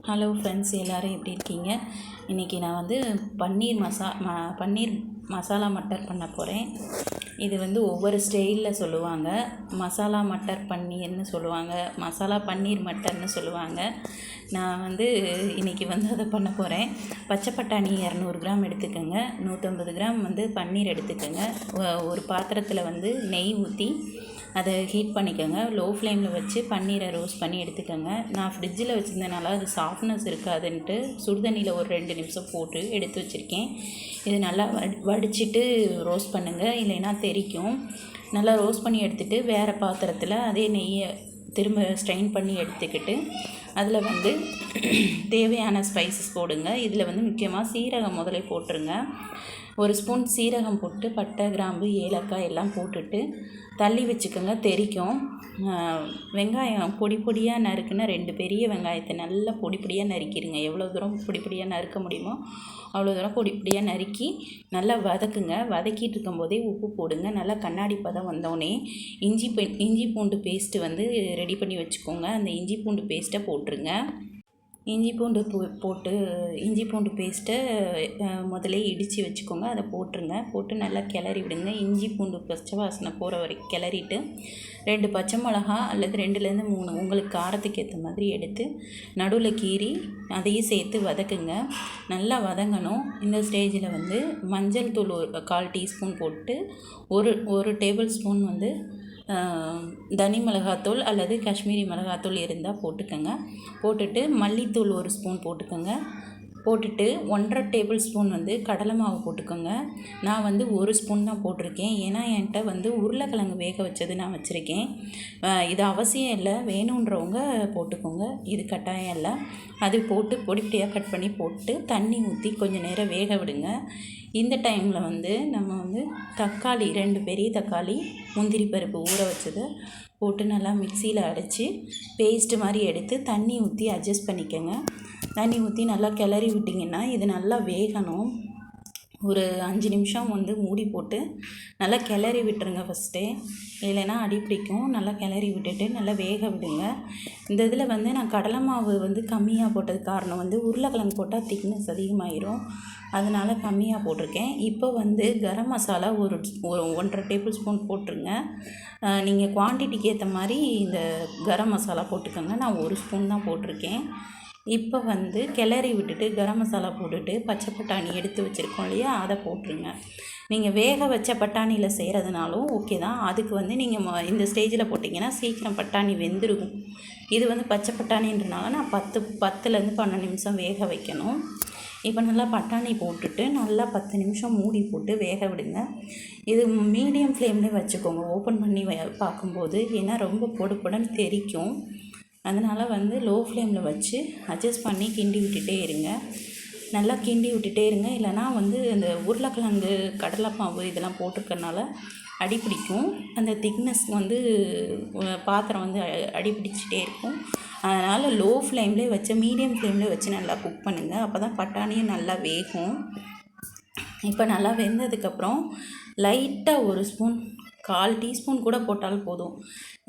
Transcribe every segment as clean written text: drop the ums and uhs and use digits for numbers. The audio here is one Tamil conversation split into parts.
ஹலோ ஃப்ரெண்ட்ஸ், எல்லோரும் எப்படி இருக்கீங்க? இன்றைக்கி நான் வந்து பன்னீர் மசாலா மட்டர் பண்ண போகிறேன். இது வந்து ஒவ்வொரு ஸ்டைலில் சொல்லுவாங்க. மசாலா மட்டர் பன்னீர்னு சொல்லுவாங்க, மசாலா பன்னீர் மட்டர்னு சொல்லுவாங்க. நான் வந்து இன்றைக்கி வந்து அதை பண்ண போகிறேன். பச்சை பட்டாணி 200 கிராம் எடுத்துக்கோங்க. 150 கிராம் வந்து பன்னீர் எடுத்துக்கோங்க. ஒரு பாத்திரத்தில் வந்து நெய் ஊற்றி அதை ஹீட் பண்ணிக்கோங்க. லோ ஃப்ளேமில் வச்சு பன்னீரை ரோஸ்ட் பண்ணி எடுத்துக்கோங்க. நான் ஃப்ரிட்ஜில் வச்சுருந்தனால அது சாஃப்ட்னஸ் இருக்காதுன்ட்டு சுடுதண்ணியில் ஒரு 2 நிமிஷம் போட்டு எடுத்து வச்சுருக்கேன். இது நல்லா வடிச்சிட்டு ரோஸ்ட் பண்ணுங்கள், இல்லைன்னா தெறிக்கும். நல்லா ரோஸ்ட் பண்ணி எடுத்துகிட்டு வேறு பாத்திரத்தில் அதே நெய்யை திரும்ப ஸ்ட்ரெயின் பண்ணி எடுத்துக்கிட்டு அதில் வந்து தேவையான ஸ்பைசஸ் போடுங்க. இதில் வந்து முக்கியமாக சீரகம் முதலே போட்டுருங்க. 1 ஸ்பூன் சீரகம் போட்டு பட்டை, கிராம்பு, ஏலக்காய் எல்லாம் போட்டுட்டு தள்ளி வச்சுக்கோங்க, தெறிக்கும். வெங்காயம் பொடி பொடியாக நறுக்குன்னா 2 பெரிய வெங்காயத்தை நல்லா பொடி பொடியாக நறுக்கிடுங்க. எவ்வளோ தூரம் பொடி பொடியாக நறுக்க முடியுமோ அவ்வளோ தூரம் பொடி பொடியாக நறுக்கி நல்லா வதக்குங்க. வதக்கிட்டு இருக்கும்போதே உப்பு போடுங்க. நல்லா கண்ணாடி பதம் வந்தோடனே இஞ்சி பூண்டு பேஸ்ட்டு வந்து ரெடி பண்ணி வச்சுக்கோங்க. அந்த இஞ்சி பூண்டு பேஸ்ட்டை போட்டுருங்க. இஞ்சி பூண்டு பேஸ்ட்டை முதலே இடித்து வச்சுக்கோங்க. அதை போட்டுருங்க. போட்டு நல்லா கிளறி விடுங்க. இஞ்சி பூண்டு பச்சை வாசனை போகிற வரைக்கும் கிளறிட்டு 2 பச்சை மிளகா அல்லது 2லேருந்து 3 உங்களுக்கு காரத்துக்கு ஏற்ற மாதிரி எடுத்து நடுவில் கீறி அதையும் சேர்த்து வதக்குங்க. நல்லா வதங்கணும். இந்த ஸ்டேஜில் வந்து மஞ்சள் தூள் 1/4 டீஸ்பூன் போட்டு ஒரு டேபிள் ஸ்பூன் வந்து தனி மிளகாத்தூள் அல்லது காஷ்மீரி மிளகாத்தூள் இருந்தால் போட்டுக்கோங்க. போட்டுட்டு மல்லித்தூள் 1 ஸ்பூன் போட்டுக்கோங்க. போட்டுட்டு 1/2 டேபிள் ஸ்பூன் வந்து கடலை மாவு போட்டுக்கோங்க. நான் வந்து 1 ஸ்பூன் தான் போட்டிருக்கேன். ஏன்னா என்கிட்ட வந்து உருளைக்கிழங்கு வேக வச்சது நான் வச்சுருக்கேன். இது அவசியம் இல்லை, வேணுன்றவங்க போட்டுக்கோங்க, இது கட்டாயம் இல்லை. அது போட்டு பொடி பொடியாக கட் பண்ணி போட்டு தண்ணி ஊற்றி கொஞ்சம் நேரம் வேக விடுங்க. இந்த டைமில் வந்து நம்ம வந்து தக்காளி 2 பெரிய தக்காளி, முந்திரி பருப்பு ஊற வச்சதை போட்டு நல்லா மிக்சியில் அடித்து பேஸ்ட்டு மாதிரி எடுத்து தண்ணி ஊற்றி அட்ஜஸ்ட் பண்ணிக்கோங்க. தண்ணி ஊற்றி நல்லா கிளறி விட்டிங்கன்னா இது நல்லா வேகணும். ஒரு 5 நிமிஷம் வந்து மூடி போட்டு நல்லா கிளறி விட்டுருங்க ஃபஸ்ட்டே, இல்லைன்னா அடி பிடிக்கும். நல்லா கிளறி விட்டுட்டு நல்லா வேக விடுங்க. இந்த இதில் வந்து நான் கடலை மாவு வந்து கம்மியாக போட்டது காரணம் வந்து உருளைக்கிழங்கு போட்டால் திக்னஸ் அதிகமாகிடும், அதனால் கம்மியாக போட்டிருக்கேன். இப்போ வந்து கரம் மசாலா ஒரு 1/2 டேபிள் ஸ்பூன் போட்டுருங்க. நீங்கள் குவான்டிட்டிக்கு ஏற்ற மாதிரி இந்த கரம் மசாலா போட்டுக்கோங்க. நான் 1 ஸ்பூன் தான் போட்டிருக்கேன். இப்போ வந்து கிளறி விட்டுட்டு கரம் மசாலா போட்டுட்டு பச்சை பட்டாணி எடுத்து வச்சுருக்கோம் இல்லையா, அதை போட்டுருங்க. நீங்கள் வேக வச்ச பட்டாணியில் செய்கிறதுனாலும் ஓகே தான். அதுக்கு வந்து நீங்கள் இந்த ஸ்டேஜில் போட்டிங்கன்னா சீக்கிரம் பட்டாணி வெந்துடும். இது வந்து பச்சை பட்டாணின்றனால நான் 10லேருந்து 12 நிமிஷம் வேக வைக்கணும். இப்போ நல்லா பட்டாணி போட்டுட்டு நல்லா 10 நிமிஷம் மூடி போட்டு வேக விடுங்க. இது மீடியம் ஃப்ளேம்லேயே வச்சுக்கோங்க ஓப்பன் பண்ணி பார்க்கும்போது, ஏன்னா ரொம்ப பொடுன்னு தெறிக்கும். அதனால் வந்து லோ ஃப்ளேமில் வச்சு அட்ஜஸ்ட் பண்ணி கிண்டி விட்டுட்டே இருங்க. நல்லா கிண்டி விட்டுட்டே இருங்க, இல்லைனா வந்து இந்த உருளைக்கிழங்கு கடலை மாவு இதெல்லாம் போட்டிருக்கறனால அடி பிடிக்கும். அந்த திக்னஸ் வந்து பாத்திரம் வந்து அடி பிடிச்சிட்டே இருக்கும். அதனால் லோ ஃப்ளேம்லேயே வச்சு மீடியம் ஃப்ளேம்லேயே வச்சு நல்லா குக் பண்ணுங்கள். அப்போ தான் பட்டாணியும் நல்லா வேகும். இப்போ நல்லா வெந்ததுக்கப்புறம் லைட்டாக 1 ஸ்பூன் 1/4 டீஸ்பூன் கூட போட்டாலும் போதும்.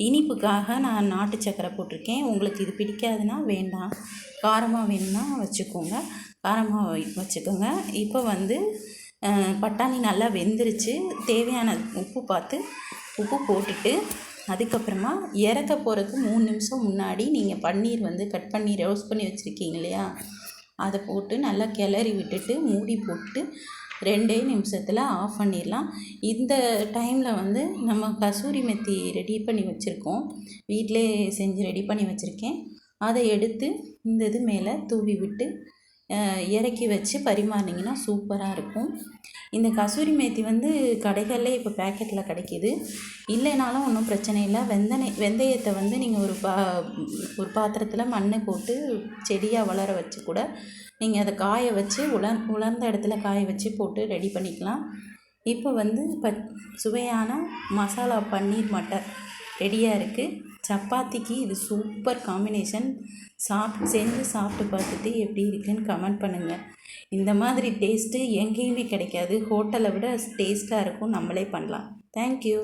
இனிப்புக்காக நான் நாட்டு சக்கரை போட்டிருக்கேன். உங்களுக்கு இது பிடிக்காதுன்னா வேண்டாம், காரமாக வேணும்னா வச்சுக்கோங்க, காரமாக வச்சுக்கோங்க. இப்போ வந்து பட்டாணி நல்லா வெந்துருச்சு. தேவையான உப்பு பார்த்து உப்பு போட்டுட்டு அதுக்கப்புறமா இறக்க போகிறதுக்கு 3 நிமிஷம் முன்னாடி நீங்கள் பன்னீர் வந்து கட் பண்ணி ரோஸ்ட் பண்ணி வச்சுருக்கீங்க இல்லையா, அதை போட்டு நல்லா கிளறி விட்டுட்டு மூடி போட்டு 2 நிமிஷத்தில் ஆஃப் பண்ணிடலாம். இந்த டைமில் வந்து நம்ம கசூரி மெத்தி ரெடி பண்ணி வச்சுருக்கோம், வீட்டிலே செஞ்சு ரெடி பண்ணி வச்சுருக்கேன். அதை எடுத்து இந்த இது மேலே தூவி விட்டு இறக்கி வச்சு பரிமாறினீங்கன்னா சூப்பராக இருக்கும். இந்த கசூரி மேத்தி வந்து கடைகளில் இப்போ பேக்கெட்டில் கிடைக்கிது. இல்லைனாலும் ஒன்றும் பிரச்சனை இல்லை. வெந்தயத்தை வந்து நீங்கள் ஒரு பாத்திரத்தில் மண் போட்டு செடியாக வளர வச்சு கூட நீங்கள் அதை காய வச்சு உலர்ந்த இடத்துல காய வச்சு போட்டு ரெடி பண்ணிக்கலாம். இப்போ வந்து சுவையான மசாலா பன்னீர் மட்டர் ரெடியாக இருக்குது. சப்பாத்திக்கு இது சூப்பர் காம்பினேஷன். செஞ்சு சாப்பிட்டு பார்த்துட்டு எப்படி இருக்குன்னு கமெண்ட் பண்ணுங்கள். இந்த மாதிரி டேஸ்ட்டு எங்கேயுமே கிடைக்காது. ஹோட்டலை விட டேஸ்ட்டாக இருக்கும். நம்மளே பண்ணலாம். தேங்க்யூ.